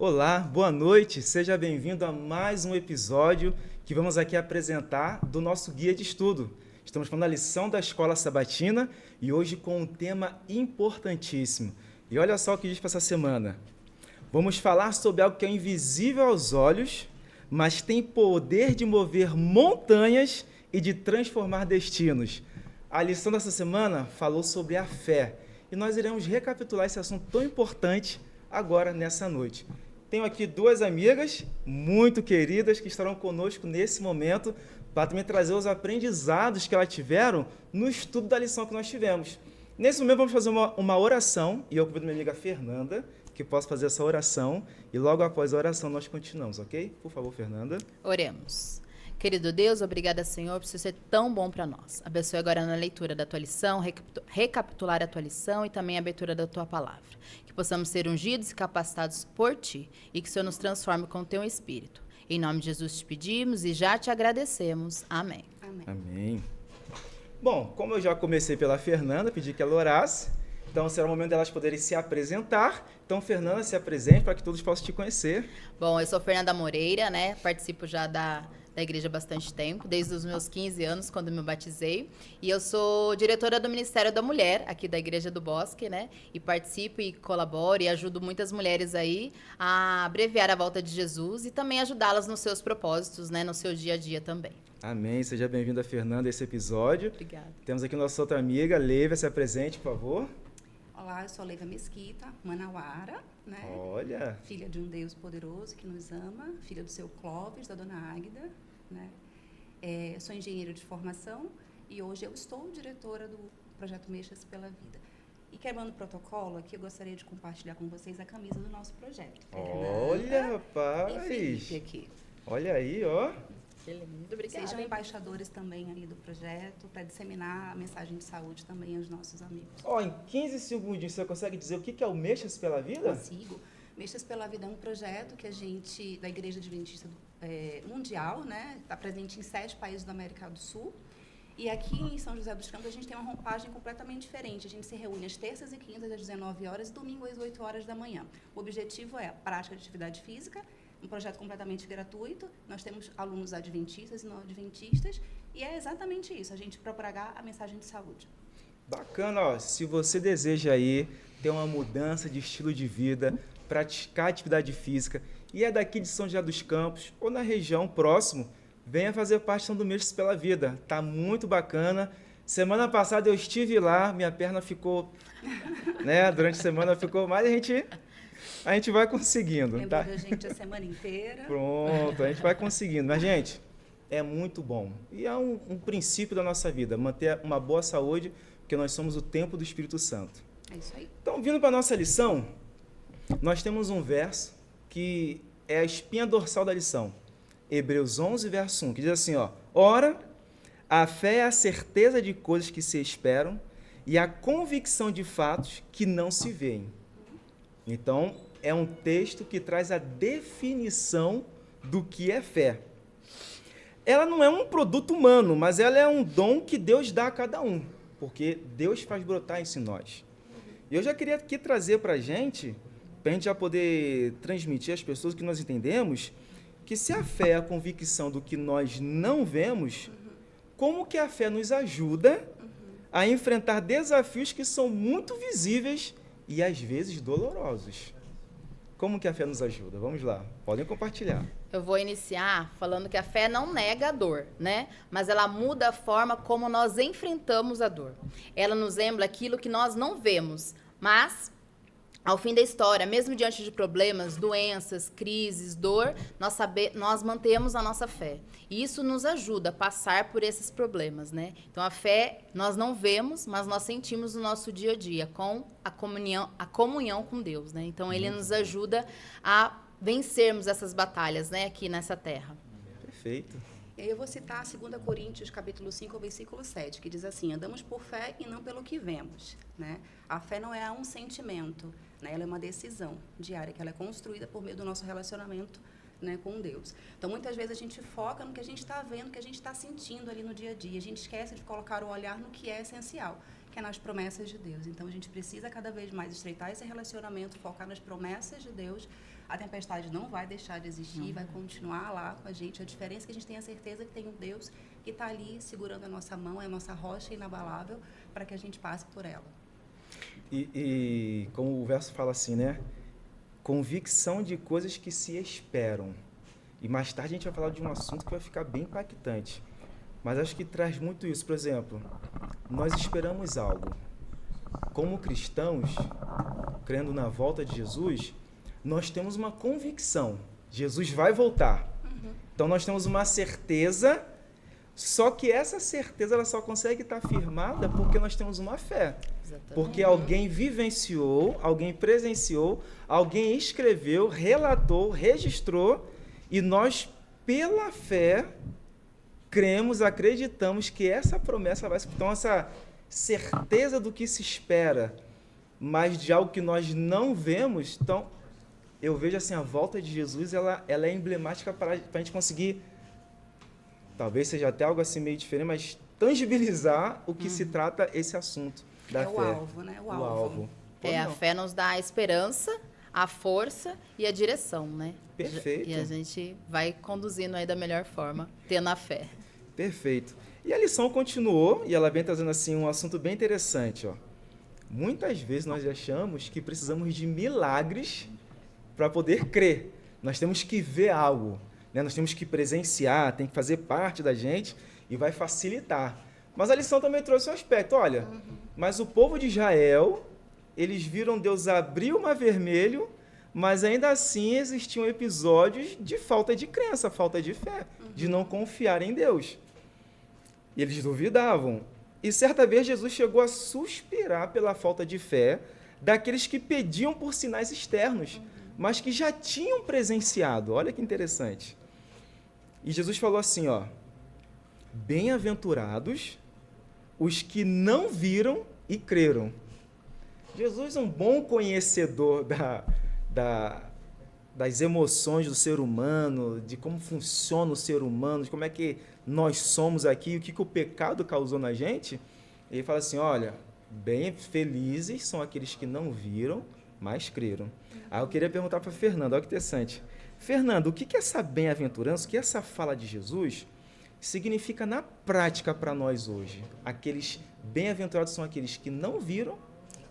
Olá, boa noite, seja bem-vindo a mais um episódio que vamos aqui apresentar do nosso guia de estudo. Estamos falando da lição da Escola Sabatina e hoje com um tema importantíssimo. E olha só o que diz para essa semana. Vamos falar sobre algo que é invisível aos olhos, mas tem poder de mover montanhas e de transformar destinos. A lição dessa semana falou sobre a fé e nós iremos recapitular esse assunto tão importante agora, nessa noite. Tenho aqui duas amigas muito queridas que estarão conosco nesse momento para também trazer os aprendizados que elas tiveram no estudo da lição que nós tivemos. Nesse momento vamos fazer uma oração e eu convido minha amiga Fernanda que possa fazer essa oração e logo após a oração nós continuamos, ok? Por favor, Fernanda. Oremos. Querido Deus, obrigada, Senhor, por você ser tão bom para nós. Abençoe agora na leitura da tua lição, recapitular a tua lição e também a abertura da tua palavra. Que possamos ser ungidos e capacitados por ti e que o Senhor nos transforme com o teu Espírito. Em nome de Jesus te pedimos e já te agradecemos. Amém. Amém. Amém. Bom, como eu já comecei pela Fernanda, pedi que ela orasse, então será o momento delas poderem se apresentar. Então, Fernanda, se apresente para que todos possam te conhecer. Bom, eu sou Fernanda Moreira, né? Participo já da igreja há bastante tempo, desde os meus 15 anos, quando me batizei. E eu sou diretora do Ministério da Mulher, aqui da Igreja do Bosque, né? E participo e colaboro e ajudo muitas mulheres aí a abreviar a volta de Jesus e também ajudá-las nos seus propósitos, né? No seu dia a dia também. Amém. Seja bem-vinda, Fernanda, a esse episódio. Obrigada. Temos aqui nossa outra amiga, Leiva, se apresente, por favor. Olá, eu sou Leiva Mesquita, manauara, né? Olha! Filha de um Deus poderoso que nos ama, filha do seu Clóvis, da dona Águida, né? Sou engenheira de formação e hoje eu estou diretora do projeto Mexas pela Vida. E quebrando o protocolo aqui, eu gostaria de compartilhar com vocês a camisa do nosso projeto. Olha, rapaz! E Felipe aqui. Olha aí, ó! Muito obrigada. Sejam embaixadores também ali do projeto para disseminar a mensagem de saúde também aos nossos amigos. Ó, em 15 segundinhos, você consegue dizer o que é o Mexas pela Vida? Consigo. Mexas pela Vida é um projeto que a gente, da Igreja Adventista Mundial, né, está presente em 7 países da América do Sul. E aqui em São José dos Campos a gente tem uma roupagem completamente diferente. A gente se reúne às terças e quintas às 19 horas e domingo às 8 horas da manhã. O objetivo é a prática de atividade física, um projeto completamente gratuito. Nós temos alunos adventistas e não adventistas e é exatamente isso, a gente propagar a mensagem de saúde. Bacana, ó. Se você deseja aí ter uma mudança de estilo de vida, praticar atividade física e é daqui de São José dos Campos ou na região próximo, venha fazer parte do Mexas pela Vida. Tá muito bacana. Semana passada eu estive lá, minha perna ficou, né, durante a semana ficou, mas a gente vai conseguindo, Lembrou tá? da gente a semana inteira. Pronto, a gente vai conseguindo. Mas, gente, é muito bom. E é um princípio da nossa vida, manter uma boa saúde, porque nós somos o templo do Espírito Santo. É isso aí. Então, vindo para a nossa lição, nós temos um verso que é a espinha dorsal da lição. Hebreus 11, verso 1, que diz assim, ó: Ora, a fé é a certeza de coisas que se esperam e a convicção de fatos que não se veem. Então, é um texto que traz a definição do que é fé. Ela não é um produto humano, mas ela é um dom que Deus dá a cada um, porque Deus faz brotar isso em nós. E eu já queria aqui trazer para a gente já poder transmitir às pessoas que nós entendemos, que se a fé é a convicção do que nós não vemos, como que a fé nos ajuda a enfrentar desafios que são muito visíveis e às vezes dolorosos. Como que a fé nos ajuda? Vamos lá, podem compartilhar. Eu vou iniciar falando que a fé não nega a dor, né? Mas ela muda a forma como nós enfrentamos a dor. Ela nos lembra aquilo que nós não vemos, mas ao fim da história, mesmo diante de problemas, doenças, crises, dor, nós mantemos a nossa fé. E isso nos ajuda a passar por esses problemas, né? Então, a fé nós não vemos, mas nós sentimos no nosso dia a dia, com a comunhão com Deus, né? Então, Ele nos ajuda a vencermos essas batalhas, né? Aqui nessa terra. Perfeito. E aí eu vou citar 2 Coríntios, capítulo 5, versículo 7, que diz assim: andamos por fé e não pelo que vemos, né? A fé não é um sentimento, né? Ela é uma decisão diária, que ela é construída por meio do nosso relacionamento, né, com Deus. Então, muitas vezes a gente foca no que a gente está vendo, no que a gente está sentindo ali no dia a dia. A gente esquece de colocar o olhar no que é essencial, que que é nas promessas de Deus. Então, a gente precisa cada vez mais estreitar esse relacionamento, focar nas promessas de Deus. A tempestade não vai deixar de existir, vai continuar lá com a gente. A diferença é que a gente tem a certeza que tem um Deus que está ali segurando a nossa mão, é a nossa rocha inabalável, para que a gente passe por ela. E como o verso fala assim, né? Convicção de coisas que se esperam. E mais tarde a gente vai falar de um assunto que vai ficar bem impactante. Mas acho que traz muito isso. Por exemplo, nós esperamos algo. Como cristãos, crendo na volta de Jesus, nós temos uma convicção. Jesus vai voltar. Então nós temos uma certeza, só que essa certeza ela só consegue estar firmada porque nós temos uma fé. Exatamente. Porque alguém vivenciou, alguém presenciou, alguém escreveu, relatou, registrou, e nós, pela fé, cremos, acreditamos que essa promessa vai se... Então, essa certeza do que se espera, mas de algo que nós não vemos, então, eu vejo assim, a volta de Jesus, ela é emblemática para a gente conseguir, talvez seja até algo assim meio diferente, mas tangibilizar o que se trata esse assunto da fé. É o alvo, né? O alvo. A fé nos dá a esperança, a força e a direção, né? Perfeito. E a gente vai conduzindo aí da melhor forma, tendo a fé. Perfeito. E a lição continuou, e ela vem trazendo assim um assunto bem interessante, ó. Muitas vezes nós achamos que precisamos de milagres para poder crer. Nós temos que ver algo, né? Nós temos que presenciar, tem que fazer parte da gente e vai facilitar. Mas a lição também trouxe um aspecto, olha, mas o povo de Israel, eles viram Deus abrir o mar vermelho, mas ainda assim existiam episódios de falta de crença, falta de fé, de não confiar em Deus. E eles duvidavam. E certa vez Jesus chegou a suspirar pela falta de fé daqueles que pediam por sinais externos, mas que já tinham presenciado. Olha que interessante. E Jesus falou assim, ó, bem-aventurados os que não viram e creram. Jesus é um bom conhecedor das emoções do ser humano, de como funciona o ser humano, de como é que nós somos aqui, o que o pecado causou na gente. Ele fala assim, olha, bem felizes são aqueles que não viram, mas creram. Aí eu queria perguntar para Fernanda, olha que interessante. Fernanda, o que é essa bem-aventurança, o que essa fala de Jesus significa na prática para nós hoje? Aqueles bem-aventurados são aqueles que não viram,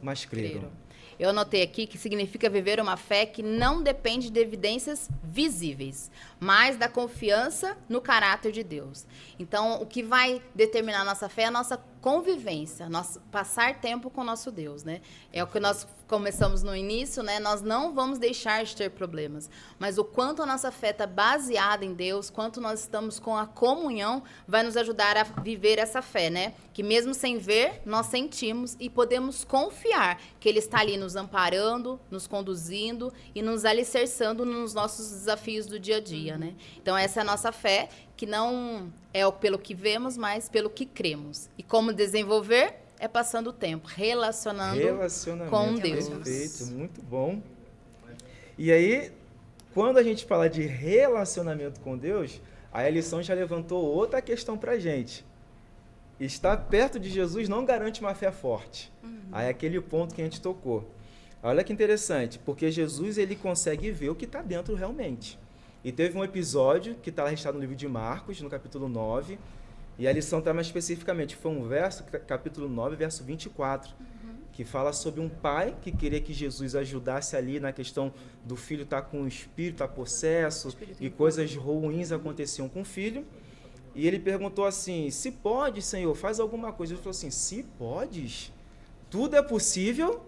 mas creram. Eu anotei aqui que significa viver uma fé que não depende de evidências visíveis, mas da confiança no caráter de Deus. Então, o que vai determinar a nossa fé é a nossa convivência, nosso passar tempo com o nosso Deus, né? É o que nós começamos no início, né? Nós não vamos deixar de ter problemas, mas o quanto a nossa fé está baseada em Deus, quanto nós estamos com a comunhão, vai nos ajudar a viver essa fé, né? Que mesmo sem ver, nós sentimos e podemos confiar que Ele está ali nos amparando, nos conduzindo e nos alicerçando nos nossos desafios do dia a dia, né? Então, essa é a nossa fé, que não é pelo que vemos, mas pelo que cremos. E como desenvolver? É passando o tempo, relacionando com Deus. Perfeito, muito bom. E aí, quando a gente fala de relacionamento com Deus, aí a lição já levantou outra questão para a gente. Estar perto de Jesus não garante uma fé forte. Aí é aquele ponto que a gente tocou. Olha que interessante, porque Jesus ele consegue ver o que está dentro realmente. E teve um episódio que está registrado no livro de Marcos, no capítulo 9, e a lição está mais especificamente, foi um verso, capítulo 9, verso 24, que fala sobre um pai que queria que Jesus ajudasse ali na questão do filho estar com o espírito, estar possesso, e coisas ruins aconteciam com o filho. E ele perguntou assim, se pode, Senhor, faz alguma coisa. Ele falou assim, se podes, tudo é possível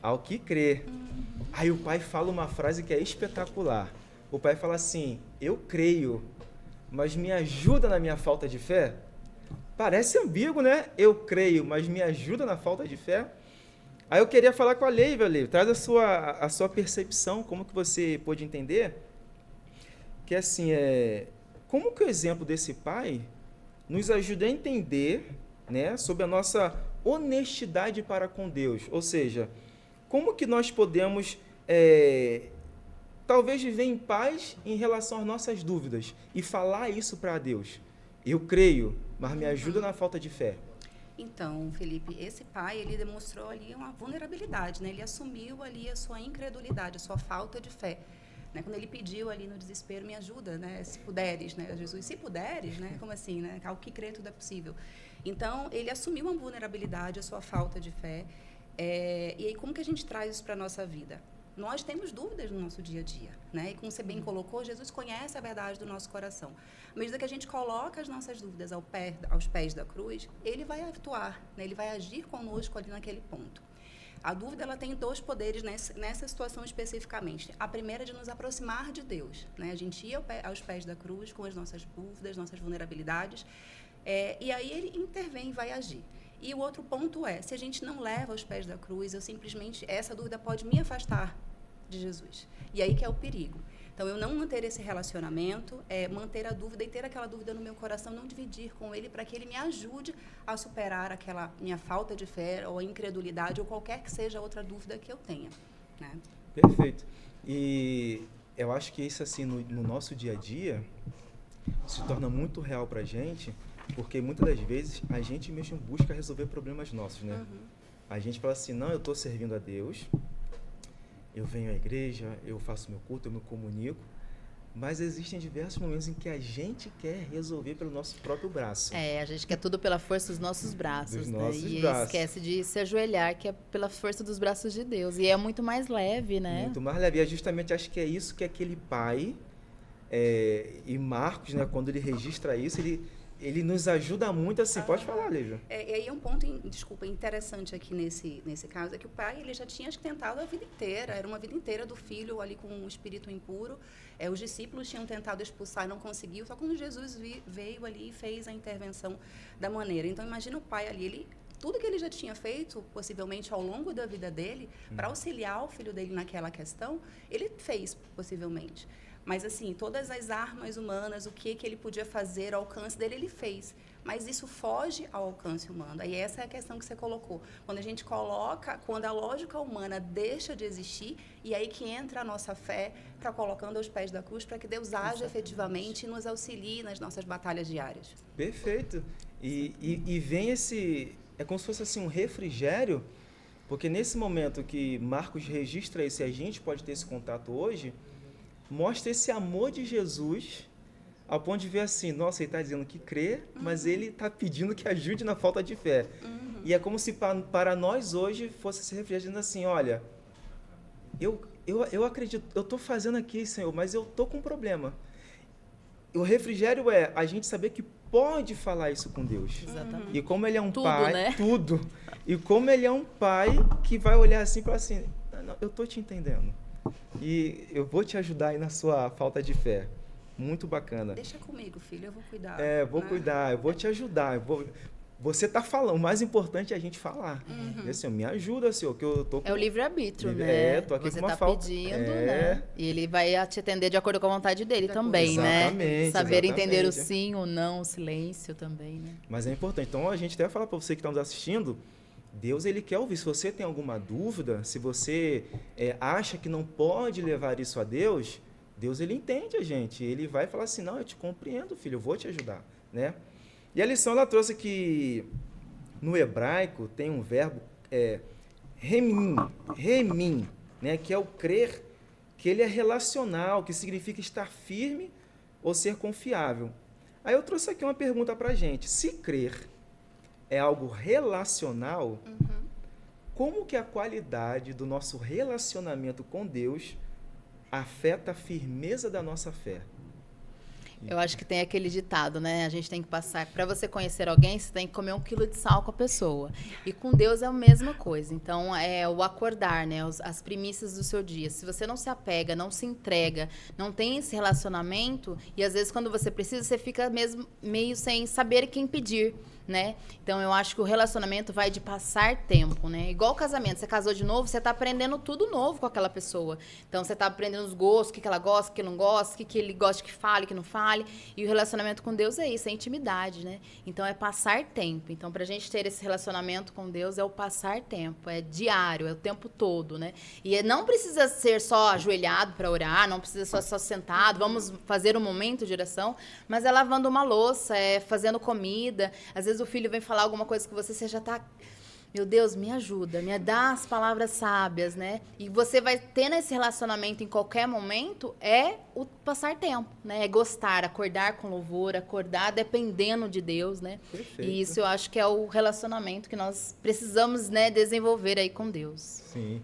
ao que crê. Aí o pai fala uma frase que é espetacular. O pai fala assim, eu creio, mas me ajuda na minha falta de fé? Parece ambíguo, né? Eu creio, mas me ajuda na falta de fé? Aí eu queria falar com a Leiva, traz a sua percepção, como que você pôde entender, que assim, como que o exemplo desse pai nos ajuda a entender, né, sobre a nossa honestidade para com Deus, ou seja, como que nós podemos talvez viver em paz em relação às nossas dúvidas e falar isso para Deus. Eu creio, mas me ajuda na falta de fé. Então, Felipe, esse pai, ele demonstrou ali uma vulnerabilidade, né? Ele assumiu ali a sua incredulidade, a sua falta de fé. Né? Quando ele pediu ali no desespero, me ajuda, né? Se puderes, né? Jesus, se puderes, né? Como assim, né? Ao que crê tudo é possível. Então, ele assumiu uma vulnerabilidade, a sua falta de fé. E aí, como que a gente traz isso para a nossa vida? Nós temos dúvidas no nosso dia a dia, né? E como você bem colocou, Jesus conhece a verdade do nosso coração. À medida que a gente coloca as nossas dúvidas aos pés da cruz, ele vai atuar, né? Ele vai agir conosco ali naquele ponto. A dúvida, ela tem dois poderes nessa situação especificamente. A primeira é de nos aproximar de Deus, né? A gente ir aos pés da cruz com as nossas dúvidas, nossas vulnerabilidades, e aí ele intervém e vai agir. E o outro ponto é, se a gente não leva aos pés da cruz, essa dúvida pode me afastar de Jesus. E aí que é o perigo. Então, eu não manter esse relacionamento, manter a dúvida e ter aquela dúvida no meu coração, não dividir com ele para que ele me ajude a superar aquela minha falta de fé ou a incredulidade ou qualquer que seja outra dúvida que eu tenha. Né? Perfeito. E eu acho que isso, assim, no nosso dia a dia, se torna muito real para a gente, porque muitas das vezes a gente mesmo busca resolver problemas nossos, né? Uhum. A gente fala assim, não, eu estou servindo a Deus, eu venho à igreja, eu faço meu culto, eu me comunico, mas existem diversos momentos em que a gente quer resolver pelo nosso próprio braço. A gente quer tudo pela força dos nossos braços, né? E esquece de se ajoelhar, que é pela força dos braços de Deus. E é muito mais leve, né? Muito mais leve. E justamente acho que é isso que aquele pai, e Marcos, né, quando ele registra isso, ele nos ajuda muito, assim, pode falar, Lívia. E aí um ponto, interessante aqui nesse caso, é que o pai, ele já tinha tentado a vida inteira, era uma vida inteira do filho ali com um espírito impuro, os discípulos tinham tentado expulsar e não conseguiu, só quando Jesus veio ali e fez a intervenção da maneira. Então, imagina o pai ali, tudo que ele já tinha feito, possivelmente, ao longo da vida dele, para auxiliar o filho dele naquela questão, ele fez, possivelmente. Mas, assim, todas as armas humanas, o que ele podia fazer ao alcance dele, ele fez. Mas isso foge ao alcance humano. Aí essa é a questão que você colocou. Quando a gente quando a lógica humana deixa de existir, e aí que entra a nossa fé para colocando aos pés da cruz, para que Deus haja efetivamente e nos auxilie nas nossas batalhas diárias. Perfeito. E vem é como se fosse assim um refrigério, porque nesse momento que Marcos registra isso, e a gente pode ter esse contato hoje, mostra esse amor de Jesus ao ponto de ver assim, nossa, ele está dizendo que crê, mas ele está pedindo que ajude na falta de fé. E é como se para nós hoje fosse se refletindo assim, olha, eu acredito, eu estou fazendo aqui, Senhor, mas eu estou com um problema. O refrigério é a gente saber que pode falar isso com Deus. Exatamente. E como ele é um tudo, pai, né? tudo. E como ele é um pai que vai olhar assim e falar assim, não, eu estou te entendendo. E eu vou te ajudar aí na sua falta de fé. Muito bacana. Deixa comigo, filho, eu vou cuidar. Vou cuidar, eu vou te ajudar. Você está falando, o mais importante é a gente falar. Assim, me ajuda, Senhor, que eu tô com... É o livre-arbítrio, né? Tô aqui você com uma tá falta. pedindo, né? E ele vai te atender de acordo com a vontade dele também, exatamente, né? Saber entender o exatamente. sim, o não, o silêncio também, né? Mas é importante. Então, a gente até falar para você que está nos assistindo, Deus, ele quer ouvir. Se você tem alguma dúvida, se você acha que não pode levar isso a Deus, Deus, ele entende a gente. Ele vai falar assim, não, eu te compreendo, filho, eu vou te ajudar, né? E a lição, ela trouxe que no hebraico tem um verbo, remim, né? Que é o crer, que ele é relacional, que significa estar firme ou ser confiável. Aí eu trouxe aqui uma pergunta para a gente. Se crer é algo relacional, como que a qualidade do nosso relacionamento com Deus afeta a firmeza da nossa fé? Eu acho que tem aquele ditado, né? A gente tem que passar... Para você conhecer alguém, você tem que comer 1 quilo de sal com a pessoa. E com Deus é a mesma coisa. Então, é o acordar, né? As primícias do seu dia. Se você não se apega, não se entrega, não tem esse relacionamento, e às vezes quando você precisa, você fica mesmo meio sem saber quem pedir, né? Então, eu acho que o relacionamento vai de passar tempo, né? Igual o casamento. Você casou de novo, você tá aprendendo tudo novo com aquela pessoa. Então, você tá aprendendo os gostos, o que ela gosta, o que não gosta, o que ele gosta que fale, o que não fale. E o relacionamento com Deus é isso, é intimidade, né? Então, é passar tempo. Então, pra gente ter esse relacionamento com Deus, é o passar tempo. É diário, é o tempo todo, né? E não precisa ser só ajoelhado para orar, não precisa só sentado, vamos fazer um momento de oração, mas é lavando uma louça, é fazendo comida. Às vezes vezes o filho vem falar alguma coisa com você já tá... Meu Deus, me ajuda, me dá as palavras sábias, né? E você vai ter nesse relacionamento em qualquer momento o passar tempo, né? É gostar, acordar com louvor, acordar dependendo de Deus, né? Perfeito. E isso eu acho que é o relacionamento que nós precisamos, né, desenvolver aí com Deus. Sim.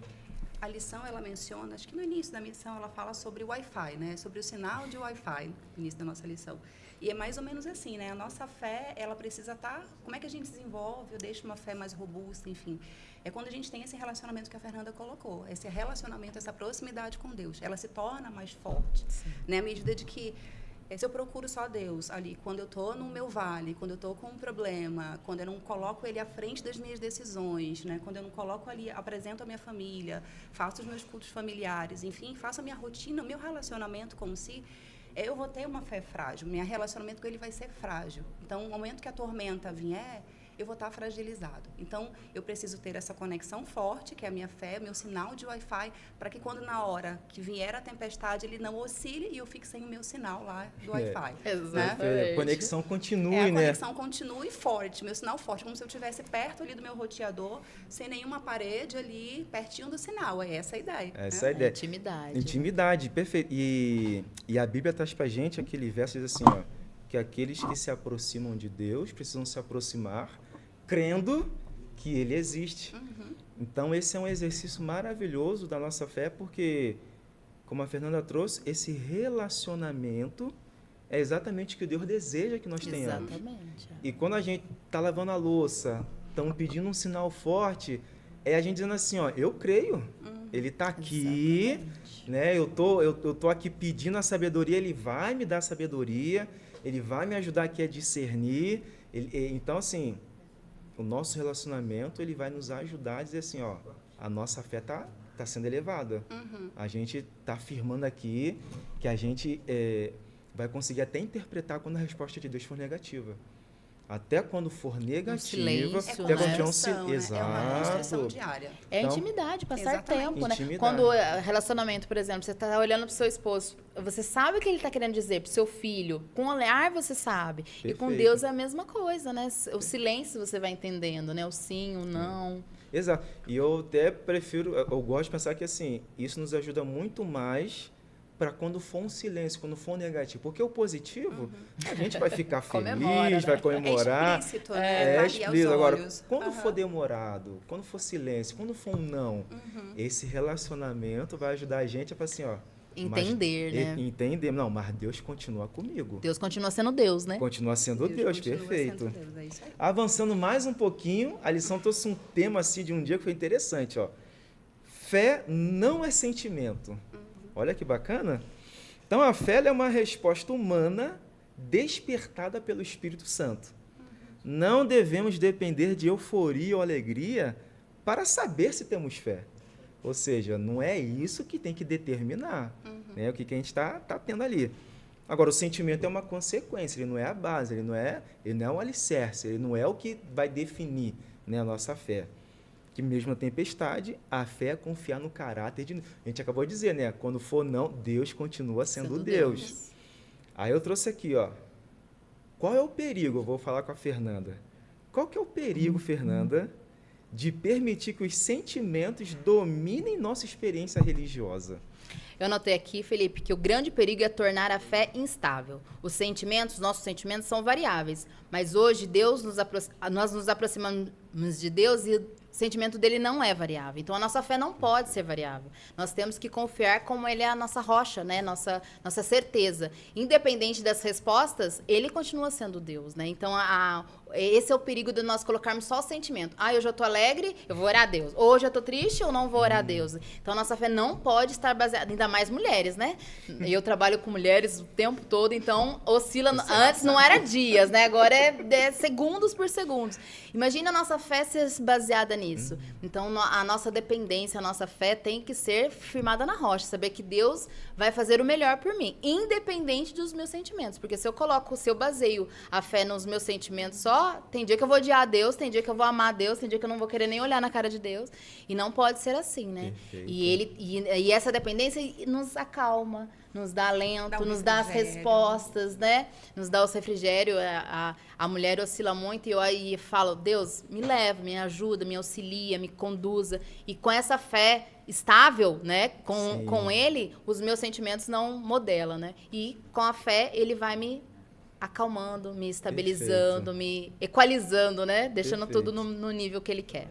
A lição, ela menciona, acho que no início da lição, ela fala sobre o Wi-Fi, né? Sobre o sinal de Wi-Fi, no início da nossa lição. E é mais ou menos assim, né? A nossa fé, ela precisa estar... Como é que a gente desenvolve ou deixa uma fé mais robusta, enfim? É quando a gente tem esse relacionamento que a Fernanda colocou. Esse relacionamento, essa proximidade com Deus. Ela se torna mais forte, né? À medida de que... Se eu procuro só Deus ali, quando eu estou no meu vale, quando eu estou com um problema, quando eu não coloco Ele à frente das minhas decisões, né? Quando eu não coloco ali, apresento a minha família, faço os meus cultos familiares, enfim, faço a minha rotina, o meu relacionamento com si, eu vou ter uma fé frágil, meu relacionamento com Ele vai ser frágil. Então, no momento que a tormenta vier, eu vou estar fragilizado. Então, eu preciso ter essa conexão forte, que é a minha fé, meu sinal de Wi-Fi, para que quando na hora que vier a tempestade, ele não oscile e eu fique sem o meu sinal lá do Wi-Fi. Exatamente. A conexão continue, a né? conexão continue forte, meu sinal forte, como se eu estivesse perto ali do meu roteador, sem nenhuma parede ali, pertinho do sinal. É essa a ideia. Essa é a ideia. Intimidade. Intimidade, perfeito. E a Bíblia traz pra gente aquele verso diz assim, ó, que aqueles que se aproximam de Deus precisam se aproximar crendo que Ele existe. Uhum. Então, esse é um exercício maravilhoso da nossa fé, porque, como a Fernanda trouxe, esse relacionamento é exatamente o que Deus deseja que nós tenhamos. Exatamente. E quando a gente está lavando a louça, estão pedindo um sinal forte, é a gente dizendo assim, ó, eu creio, Ele está aqui, né? Eu tô aqui pedindo a sabedoria, Ele vai me dar sabedoria, Ele vai me ajudar aqui a discernir. Então, assim, o nosso relacionamento, ele vai nos ajudar a dizer assim, ó, a nossa fé tá sendo elevada. Uhum. A gente está afirmando aqui que a gente vai conseguir até interpretar quando a resposta de Deus for negativa. Até quando for negativa, silêncio, até quando tiver construção, né? Exato. É uma construção diária. É Então, intimidade, passar exatamente. tempo, né? Intimidade. Quando relacionamento, por exemplo, você está olhando pro seu esposo, você sabe o que ele está querendo dizer pro seu filho. Com o olhar você sabe. E com Perfeito. Deus é a mesma coisa, né? O silêncio você vai entendendo, né? O sim, o não. Exato. E eu até prefiro, eu gosto de pensar que assim, isso nos ajuda muito mais para quando for um silêncio, quando for um negativo. Porque o positivo, a gente vai ficar feliz, Comemora, né? vai comemorar. É explícito, né? Tá ali aos explícito. Agora, olhos. quando for demorado, quando for silêncio, quando for um não, esse relacionamento vai ajudar a gente a falar assim, ó. Entender, né? Entender. Não, mas Deus continua comigo. Deus continua sendo Deus, né? Continua sendo Deus, continua perfeito. sendo Deus, é isso aí. Avançando mais um pouquinho, a lição trouxe um tema assim de um dia que foi interessante, ó. Fé não é sentimento. Olha que bacana. Então, a fé é uma resposta humana despertada pelo Espírito Santo. Não devemos depender de euforia ou alegria para saber se temos fé. Ou seja, não é isso que tem que determinar, né, o que a gente está tendo ali. Agora, o sentimento é uma consequência, ele não é a base, ele não é o alicerce, ele não é o que vai definir, né, a nossa fé. Que mesmo na tempestade, a fé é confiar no caráter de Deus. A gente acabou de dizer, né? Quando for não, Deus continua sendo Deus. Aí eu trouxe aqui, ó. Qual é o perigo? Eu vou falar com a Fernanda. Qual que é o perigo, Fernanda, de permitir que os sentimentos dominem nossa experiência religiosa? Eu anotei aqui, Felipe, que o grande perigo é tornar a fé instável. Os nossos sentimentos são variáveis, mas hoje nós nos aproximamos de Deus e o sentimento dele não é variável. Então, a nossa fé não pode ser variável. Nós temos que confiar como ele é a nossa rocha, né? Nossa certeza. Independente das respostas, ele continua sendo Deus, né? Então, esse é o perigo de nós colocarmos só o sentimento. Hoje eu estou alegre, eu vou orar a Deus. Hoje eu estou triste, eu não vou orar a Deus. Então, a nossa fé não pode estar baseada, ainda mais mulheres, né? Eu trabalho com mulheres o tempo todo, então oscila. Antes não era dias, né? Agora é segundos por segundos. Imagina a nossa fé ser baseada nisso. Então, a nossa dependência, a nossa fé tem que ser firmada na rocha. Saber que Deus vai fazer o melhor por mim, independente dos meus sentimentos. Porque se eu baseio a fé nos meus sentimentos só, tem dia que eu vou odiar a Deus, tem dia que eu vou amar a Deus, tem dia que eu não vou querer nem olhar na cara de Deus. E não pode ser assim, né? Perfeito. E essa dependência nos acalma, nos dá alento, Dá um nos dá as refrigério. respostas, né? Nos dá os refrigérios. A mulher oscila muito e eu aí falo, Deus, me leva, me ajuda, me auxilia, me conduza. E com essa fé estável, né? Sim. Com ele, os meus sentimentos não modelam, né? E com a fé, ele vai me acalmando, me estabilizando, Perfeito. me equalizando, né? Deixando Perfeito. tudo no nível que ele quer.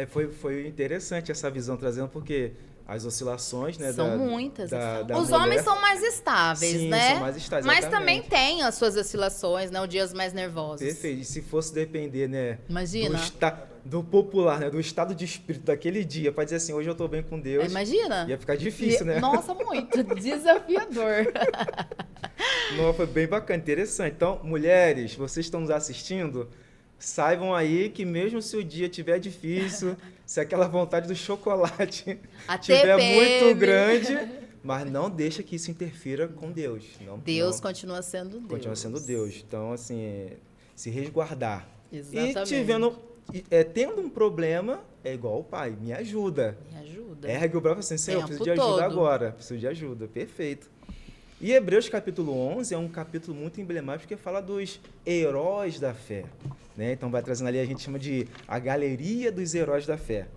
Foi interessante essa visão trazendo, porque as oscilações, né? São muitas. da Os mulher- homens são mais estáveis, Sim, né? são mais estáveis, Mas exatamente. também tem as suas oscilações, né? Os dias mais nervosos. Perfeito. E se fosse depender, né? Imagina. Do popular, né? Do estado de espírito daquele dia, para dizer assim, hoje eu tô bem com Deus. Imagina. Ia ficar difícil, né? Nossa, muito. Desafiador. Não, foi bem bacana, interessante. Então, mulheres, vocês estão nos assistindo, saibam aí que mesmo se o dia estiver difícil, se aquela vontade do chocolate A estiver TPM. muito grande, mas não deixa que isso interfira com Deus. Deus não, continua sendo Deus. continua sendo Deus. Então, assim, se resguardar. Exatamente. Tendo um problema, é igual o pai, me ajuda. Me ajuda. Ergue o braço assim, Senhor, eu Tempo preciso de ajuda todo. agora. Preciso de ajuda. Perfeito. E Hebreus capítulo 11 é um capítulo muito emblemático porque fala dos heróis da fé. Né? Então vai trazendo ali, a gente chama de a galeria dos heróis da fé.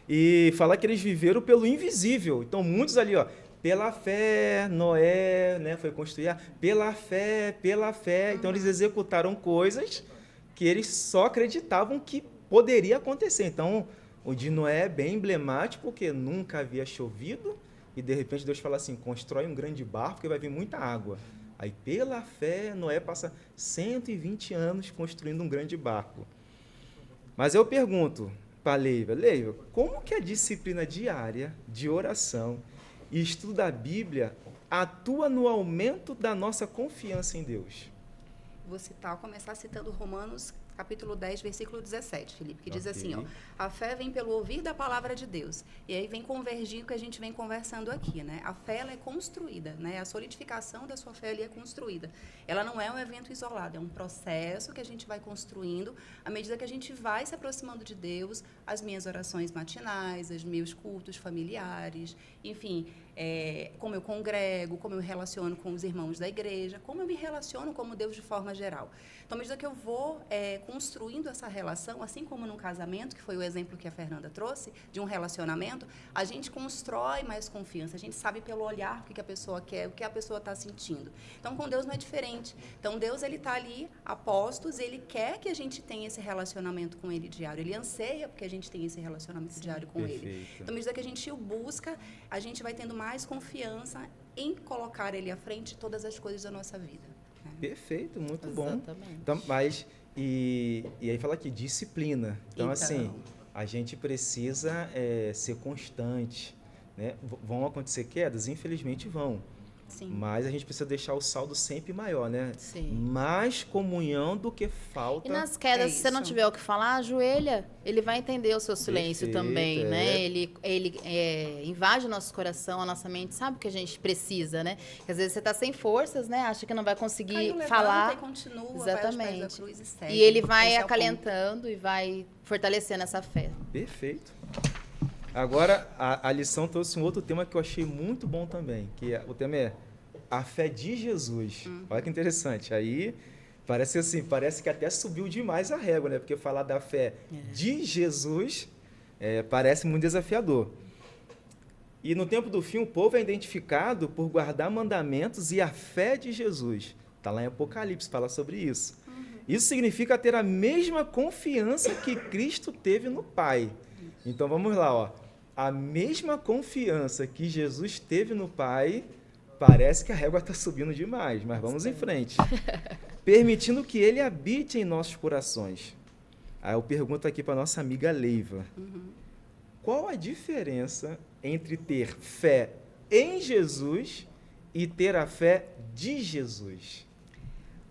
E fala que eles viveram pelo invisível. Então muitos ali, ó, pela fé, Noé, né, foi construir, pela fé. Então eles executaram coisas que eles só acreditavam que poderia acontecer. Então o de Noé é bem emblemático porque nunca havia chovido. E de repente Deus fala assim, constrói um grande barco porque vai vir muita água. Aí pela fé, Noé passa 120 anos construindo um grande barco. Mas eu pergunto para Leiva, como que a disciplina diária de oração e estudo da Bíblia atua no aumento da nossa confiança em Deus? Vou começar citando Romanos capítulo 10, versículo 17, Felipe, que diz assim, ó, a fé vem pelo ouvir da palavra de Deus. E aí vem convergir o que a gente vem conversando aqui, né? A fé, ela é construída, né? A solidificação da sua fé ali é construída. Ela não é um evento isolado, é um processo que a gente vai construindo à medida que a gente vai se aproximando de Deus, as minhas orações matinais, os meus cultos familiares, enfim, como eu congrego, como eu me relaciono com os irmãos da igreja, como eu me relaciono como Deus de forma geral. Então, à medida que eu vou construindo essa relação, assim como no casamento, que foi o exemplo que a Fernanda trouxe, de um relacionamento, a gente constrói mais confiança, a gente sabe pelo olhar o que a pessoa quer, o que a pessoa está sentindo. Então, com Deus não é diferente. Então, Deus, ele está ali a postos, ele quer que a gente tenha esse relacionamento com ele diário, ele anseia porque a gente tem esse relacionamento diário com ele. Então, à medida que a gente o busca, a gente vai tendo mais confiança em colocar ele à frente de todas as coisas da nossa vida. Perfeito, muito Exatamente. bom. Então, e aí fala aqui, disciplina. Então, assim, a gente precisa ser constante. Né? Vão acontecer quedas? Infelizmente vão. Sim. Mas a gente precisa deixar o saldo sempre maior, né? Sim. Mais comunhão do que falta. E nas quedas, se você não tiver o que falar, ajoelha. Ele vai entender o seu silêncio Perfeito, também, né? Ele invade o nosso coração, a nossa mente, sabe o que a gente precisa, né? Porque às vezes você está sem forças, né? Acha que não vai conseguir Caiu, levanta falar. e continua, Exatamente. vai aos pés da cruz e segue. E ele vai Esse é o acalentando e vai fortalecendo essa fé. Perfeito. Agora, a lição trouxe um outro tema que eu achei muito bom também, que o tema é a fé de Jesus. Olha que interessante. Aí, parece que até subiu demais a régua, né? Porque falar da fé de Jesus parece muito desafiador. E no tempo do fim, o povo é identificado por guardar mandamentos e a fé de Jesus. Está lá em Apocalipse, fala sobre isso. Isso significa ter a mesma confiança que Cristo teve no Pai. Então, vamos lá, ó. A mesma confiança que Jesus teve no Pai, parece que a régua está subindo demais, mas vamos em frente. Permitindo que Ele habite em nossos corações. Aí eu pergunto aqui para nossa amiga Leiva. Qual a diferença entre ter fé em Jesus e ter a fé de Jesus?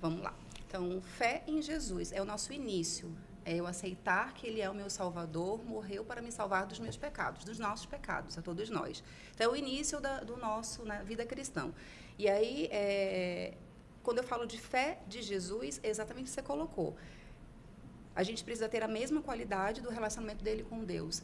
Vamos lá. Então, fé em Jesus é o nosso início. É eu aceitar que Ele é o meu Salvador, morreu para me salvar dos meus pecados, dos nossos pecados, a todos nós. Então, é o início do nosso vida cristã. E aí, quando eu falo de fé de Jesus, é exatamente o que você colocou. A gente precisa ter a mesma qualidade do relacionamento dele com Deus.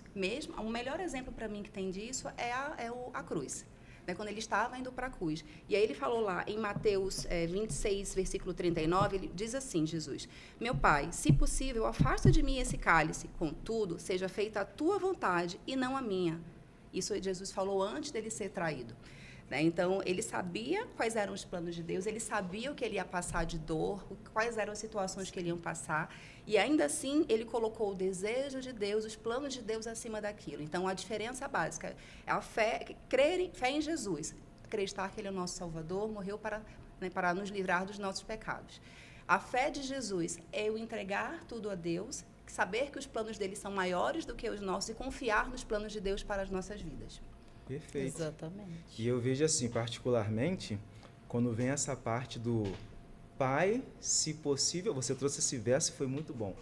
O melhor exemplo para mim que tem disso é a cruz. Né, quando ele estava indo para a cruz. E aí ele falou lá em Mateus 26, versículo 39, ele diz assim, Jesus: meu Pai, se possível, afasta de mim esse cálice, contudo, seja feita a tua vontade e não a minha. Isso Jesus falou antes dele ser traído. Né? Então, ele sabia quais eram os planos de Deus, ele sabia o que ele ia passar de dor, quais eram as situações que ele ia passar, e ainda assim, ele colocou o desejo de Deus, os planos de Deus acima daquilo. Então, a diferença básica é a fé, fé em Jesus, acreditar que ele é o nosso Salvador, morreu para nos livrar dos nossos pecados. A fé de Jesus é eu entregar tudo a Deus, saber que os planos dele são maiores do que os nossos e confiar nos planos de Deus para as nossas vidas. Perfeito. Exatamente. E eu vejo assim, particularmente, quando vem essa parte do Pai, se possível, você trouxe esse verso e foi muito bom.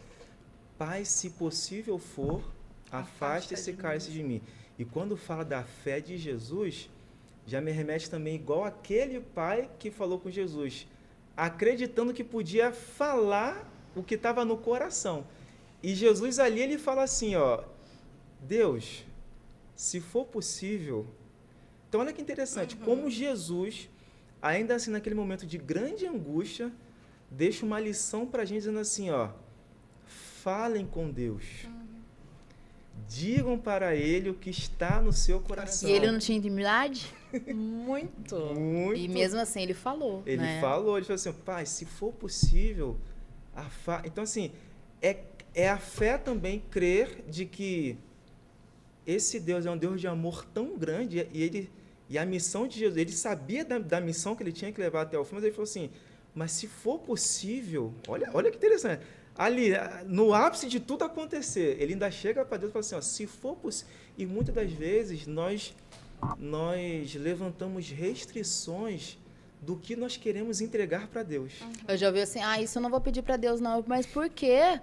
Pai, se possível for, afaste esse cálice de mim. E quando fala da fé de Jesus, já me remete também igual aquele pai que falou com Jesus, acreditando que podia falar o que estava no coração. E Jesus ali, ele fala assim, ó, Deus, se for possível... Então, olha que interessante, como Jesus, ainda assim, naquele momento de grande angústia, deixa uma lição para a gente, dizendo assim, ó, falem com Deus. Digam para Ele o que está no seu coração. E ele não tinha intimidade? Muito. Muito. E mesmo assim, ele falou. Ele né? falou, ele falou assim, Pai, se for possível... Então, assim, é a fé também crer de que esse Deus é um Deus de amor tão grande e a missão de Jesus, ele sabia da missão que ele tinha que levar até o fim, mas ele falou assim, mas se for possível, olha que interessante, ali, no ápice de tudo acontecer, ele ainda chega para Deus e fala assim, ó, se for possível, e muitas das vezes nós levantamos restrições do que nós queremos entregar para Deus. Eu já ouvi assim, isso eu não vou pedir para Deus não, mas por quê?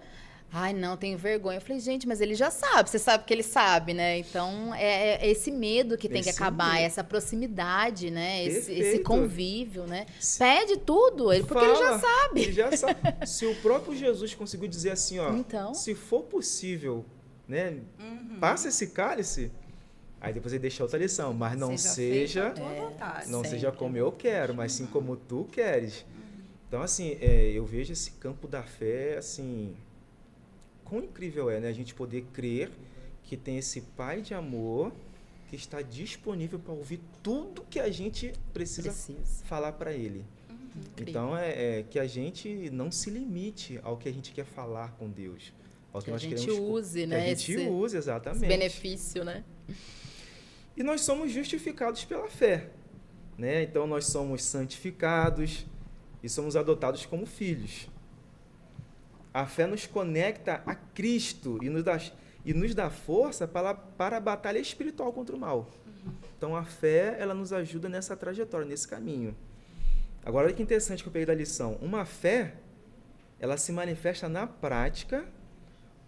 Ai, não, tenho vergonha. Eu falei, gente, mas ele já sabe, você sabe que ele sabe, né? Então, é esse medo que tem que acabar, essa proximidade, né? Esse convívio, né? Pede tudo, porque ele já sabe. Ele já sabe. Se o próprio Jesus conseguiu dizer assim, ó, então, se for possível, né? Passa esse cálice, aí depois ele deixa outra lição, mas não seja como eu quero, mas sim como tu queres. Então, assim, eu vejo esse campo da fé, assim... Quão incrível é, né? A gente poder crer que tem esse Pai de amor que está disponível para ouvir tudo que a gente precisa. Falar para Ele. Então, que a gente não se limite ao que a gente quer falar com Deus. Ao que nós queremos use, né? Que a gente use, exatamente. Esse benefício, né? E nós somos justificados pela fé, né? Então, nós somos santificados e somos adotados como filhos. A fé nos conecta a Cristo e nos dá força para a batalha espiritual contra o mal. Então, a fé, ela nos ajuda nessa trajetória, nesse caminho. Agora, olha que interessante que eu peguei da lição. Uma fé, ela se manifesta na prática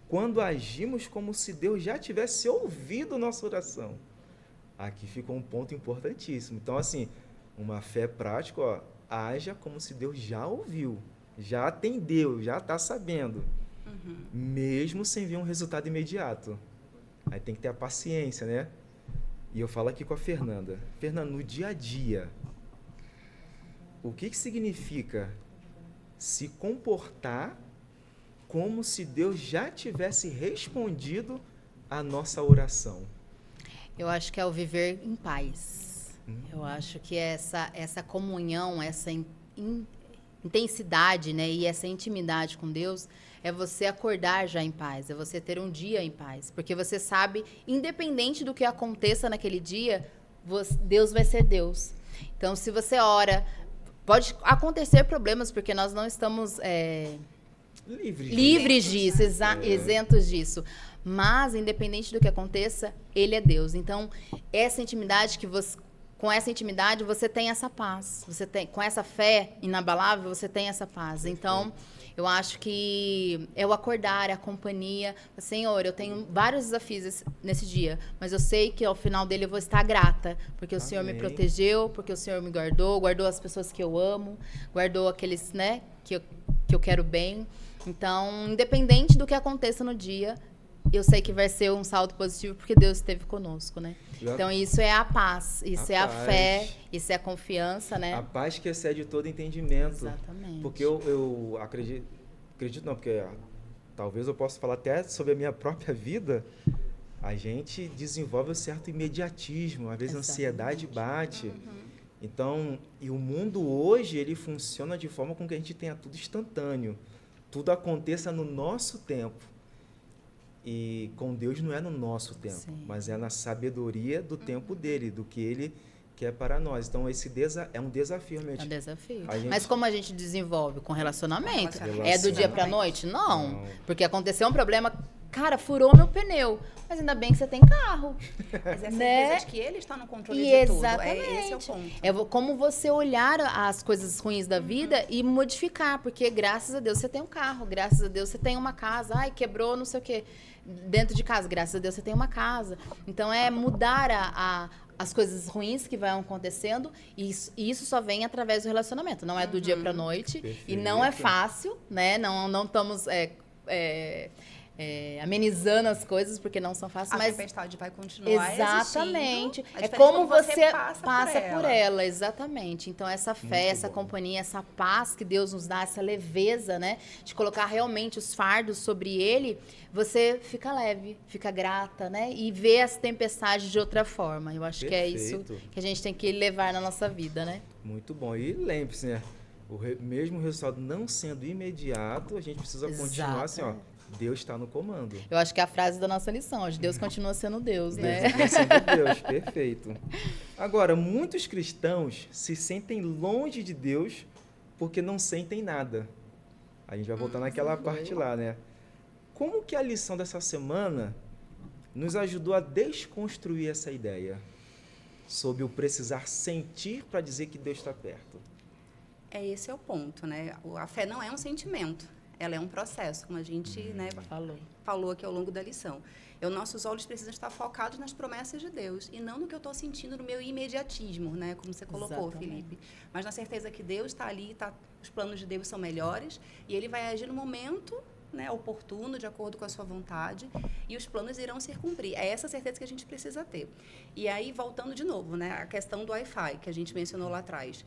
quando agimos como se Deus já tivesse ouvido nossa oração. Aqui ficou um ponto importantíssimo. Então, assim, uma fé prática, ó, haja como se Deus já ouviu. Já atendeu, já está sabendo, mesmo sem ver um resultado imediato. Aí tem que ter a paciência, né? E eu falo aqui com a Fernanda. Fernanda, no dia a dia, o que significa se comportar como se Deus já tivesse respondido a nossa oração? Eu acho que é o viver em paz. Eu acho que essa comunhão, essa intensidade, né, e essa intimidade com Deus é você acordar já em paz, é você ter um dia em paz, porque você sabe, independente do que aconteça naquele dia, Deus vai ser Deus. Então, se você ora, pode acontecer problemas, porque nós não estamos livres disso, isentos disso, mas independente do que aconteça, Ele é Deus. Então, essa intimidade que com essa intimidade, você tem essa paz. Você tem, com essa fé inabalável, você tem essa paz. Então, eu acho que é o acordar, é a companhia. Senhor, eu tenho vários desafios nesse dia, mas eu sei que ao final dele eu vou estar grata, porque o Senhor me protegeu, porque o Senhor me guardou as pessoas que eu amo, guardou aqueles, né, que eu quero bem. Então, independente do que aconteça no dia, eu sei que vai ser um saldo positivo porque Deus esteve conosco, né? Então, isso é a paz, isso é a fé, isso é a confiança, né? A paz que excede todo entendimento. Exatamente. Porque eu acredito não, porque talvez eu possa falar até sobre a minha própria vida, a gente desenvolve um certo imediatismo, às vezes a ansiedade bate. Então, e o mundo hoje, ele funciona de forma com que a gente tenha tudo instantâneo, tudo aconteça no nosso tempo. E com Deus não é no nosso tempo, mas é na sabedoria do tempo dele, do que ele quer para nós. Então, esse é um desafio, realmente. É um desafio. Gente... Mas como a gente desenvolve? Com relacionamento? É do dia para a noite? Não. Porque aconteceu um problema, cara, furou meu pneu. Mas ainda bem que você tem carro. Mas é a né? certeza de que ele está no controle de tudo. Esse é o ponto. É como você olhar as coisas ruins da vida e modificar. Porque graças a Deus você tem um carro. Graças a Deus você tem uma casa. Ai, quebrou não sei o quê. Dentro de casa, graças a Deus você tem uma casa. Então, é mudar as coisas ruins que vão acontecendo, e isso só vem através do relacionamento. Não é do dia para a noite. Perfeito. E não é fácil, né? Não estamos amenizando as coisas, porque não são fáceis. A tempestade vai continuar exatamente. existindo. É como você passa por ela. Exatamente. Então, essa fé, essa companhia, essa paz que Deus nos dá, essa leveza, né? De colocar realmente os fardos sobre ele, você fica leve, fica grata, né? E vê as tempestades de outra forma. Eu acho que é isso que a gente tem que levar na nossa vida, né? Muito bom. E lembre-se, né? Mesmo o resultado não sendo imediato, a gente precisa continuar assim, ó. Deus está no comando. Eu acho que é a frase da nossa lição hoje. Deus continua sendo Deus, né? Deus continua sendo Deus, perfeito. Agora, muitos cristãos se sentem longe de Deus porque não sentem nada. A gente vai voltar naquela parte lá, né? Como que a lição dessa semana nos ajudou a desconstruir essa ideia sobre o precisar sentir para dizer que Deus está perto? Esse é o ponto, né? A fé não é um sentimento. Ela é um processo, como a gente falou aqui ao longo da lição. Nossos olhos precisam estar focados nas promessas de Deus e não no que eu estou sentindo no meu imediatismo, né? Como você colocou, Felipe. Mas na certeza que Deus está ali, os planos de Deus são melhores e Ele vai agir no momento, né, oportuno, de acordo com a sua vontade, e os planos irão se cumprir. É essa certeza que a gente precisa ter. E aí, voltando de novo, né, a questão do Wi-Fi, que a gente mencionou lá atrás.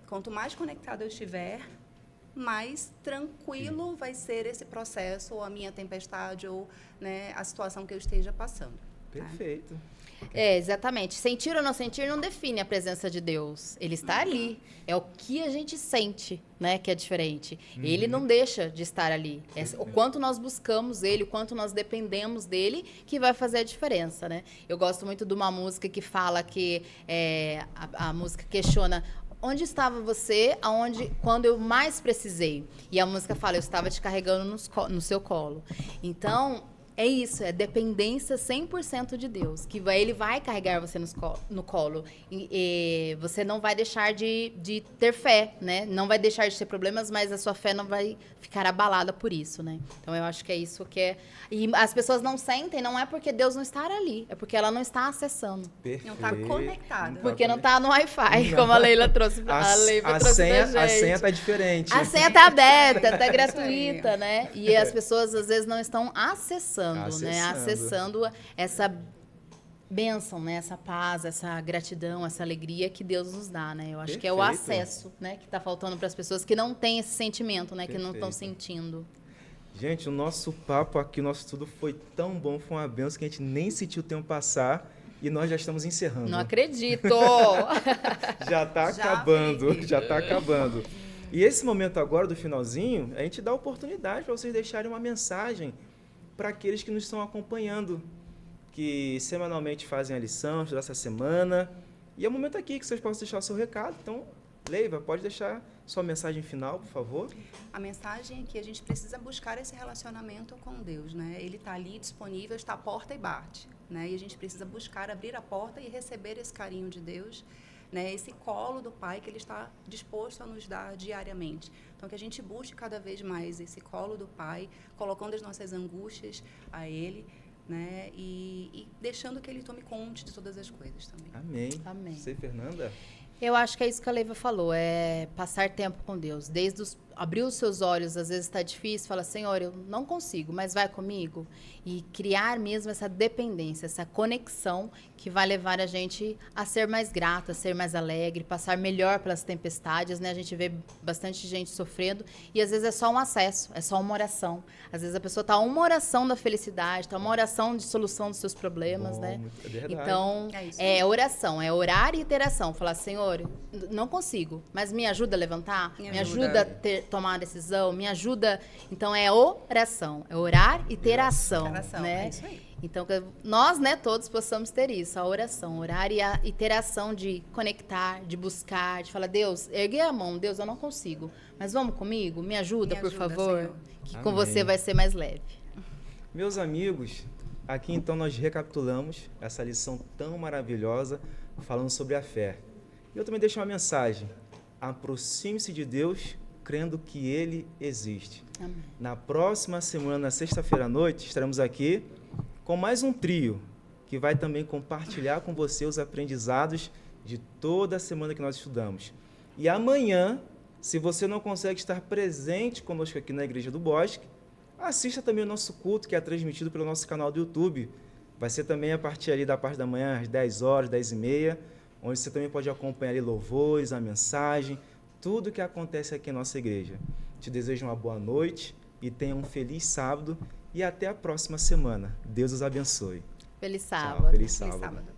Quanto mais conectado eu estiver, mais tranquilo vai ser esse processo, ou a minha tempestade, ou, né, a situação que eu esteja passando. Perfeito. Exatamente. Sentir ou não sentir não define a presença de Deus. Ele está ali. É o que a gente sente, né, que é diferente. Ele não deixa de estar ali. O quanto nós buscamos ele, o quanto nós dependemos dele, que vai fazer a diferença, né? Eu gosto muito de uma música que fala que a música questiona: onde estava você quando eu mais precisei? E a música fala: eu estava te carregando no seu colo. Então, é isso, é dependência 100% de Deus, que ele vai carregar você no colo. E você não vai deixar de ter fé, né? Não vai deixar de ter problemas, mas a sua fé não vai ficar abalada por isso, né? Então, eu acho que é isso que é... E as pessoas não sentem, não é porque Deus não está ali, é porque ela não está acessando. Perfeito. Não está conectada. Porque não está no Wi-Fi, como a Leila trouxe pra gente. A senha está diferente. A senha está aberta, está gratuita, né? E as pessoas, às vezes, não estão acessando. Né? Acessando essa bênção, né? Essa paz, essa gratidão, essa alegria que Deus nos dá, né? Eu acho que é o acesso, né, que está faltando para as pessoas que não têm esse sentimento, né? Que não estão sentindo. Gente, o nosso papo aqui, o nosso estudo foi tão bom, foi uma bênção que a gente nem sentiu o tempo passar e nós já estamos encerrando. Não acredito! Já está acabando, já está acabando. E esse momento agora, do finalzinho, a gente dá oportunidade para vocês deixarem uma mensagem para aqueles que nos estão acompanhando, que semanalmente fazem a lição dessa semana. E é o momento aqui que vocês possam deixar o seu recado. Então, Leiva, pode deixar sua mensagem final, por favor? A mensagem é que a gente precisa buscar esse relacionamento com Deus, né? Ele está ali disponível, está à porta e bate. né? E a gente precisa buscar abrir a porta e receber esse carinho de Deus, né? Esse colo do Pai que Ele está disposto a nos dar diariamente. Então, que a gente busque cada vez mais esse colo do Pai, colocando as nossas angústias a Ele, né? E deixando que Ele tome conta de todas as coisas também. Amém. Amém. Você, Fernanda? Eu acho que é isso que a Leiva falou, é passar tempo com Deus. Abrir os seus olhos, às vezes está difícil, fala, Senhor, eu não consigo, mas vai comigo. E criar mesmo essa dependência, essa conexão que vai levar a gente a ser mais grato, a ser mais alegre, passar melhor pelas tempestades, né? A gente vê bastante gente sofrendo e às vezes é só um acesso, é só uma oração. Às vezes a pessoa está uma oração da felicidade, está uma oração de solução dos seus problemas, Bom, né? é verdade. Então, É isso é oração, é orar e interação. Falar, Senhor, não consigo, mas me ajuda a levantar, me ajuda a tomar uma decisão, me ajuda. Então, é oração, é orar e ter ação, Oração, né? é isso aí. Então, que nós, né, todos possamos ter isso, a oração, orar e ter ação de conectar, de buscar, de falar, Deus, ergue a mão, Deus, eu não consigo, mas vamos comigo, me ajuda, Me por ajuda, favor, Senhor. que com Amém. você vai ser mais leve. Meus amigos, aqui então nós recapitulamos essa lição tão maravilhosa falando sobre a fé. E eu também deixo uma mensagem. Aproxime-se de Deus crendo que Ele existe. Amém. Na próxima semana, na sexta-feira à noite, estaremos aqui com mais um trio que vai também compartilhar com você os aprendizados de toda a semana que nós estudamos. E amanhã, se você não consegue estar presente conosco aqui na Igreja do Bosque, assista também o nosso culto, que é transmitido pelo nosso canal do YouTube. Vai ser também a partir ali da parte da manhã, às 10 horas, 10h30, onde você também pode acompanhar ali louvores, a mensagem, tudo que acontece aqui em nossa igreja. Te desejo uma boa noite e tenha um feliz sábado e até a próxima semana. Deus os abençoe. Feliz Tchau, sábado. feliz Feliz sábado. sábado.